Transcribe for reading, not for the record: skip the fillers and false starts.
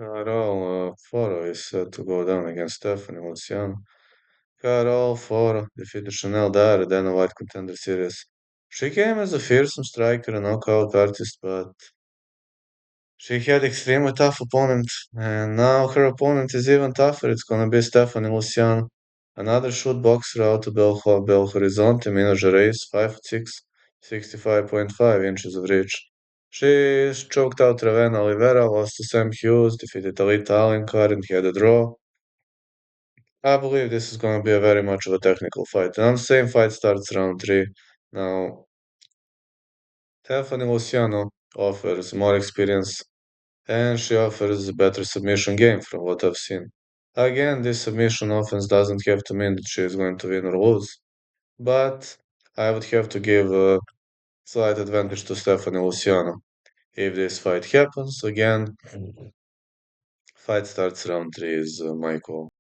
Carol Foro is set to go down against Stephanie Luciano. Carol Foro defeated Chanel Dare, Dana White Contender Series. She came as a fearsome striker and knockout artist, but she had extremely tough opponent, and now her opponent is even tougher. It's gonna be Stephanie Luciano. Another shoot boxer out to Belo Horizonte, Minas Gerais, 5'6", 65.5 inches of reach. She choked out Raven Oliveira, lost to Sam Hughes, defeated Alita Alencar, and had a draw. I believe this is going to be a very much of a technical fight. And I'm saying fight starts round 3. Now, Stephanie Luciano offers more experience and she offers a better submission game from what I've seen. Again, this submission offense doesn't have to mean that she is going to win or lose, but I would have to give a slight advantage to Stephanie Luciano. If this fight happens, again, fight starts round 3 is my call.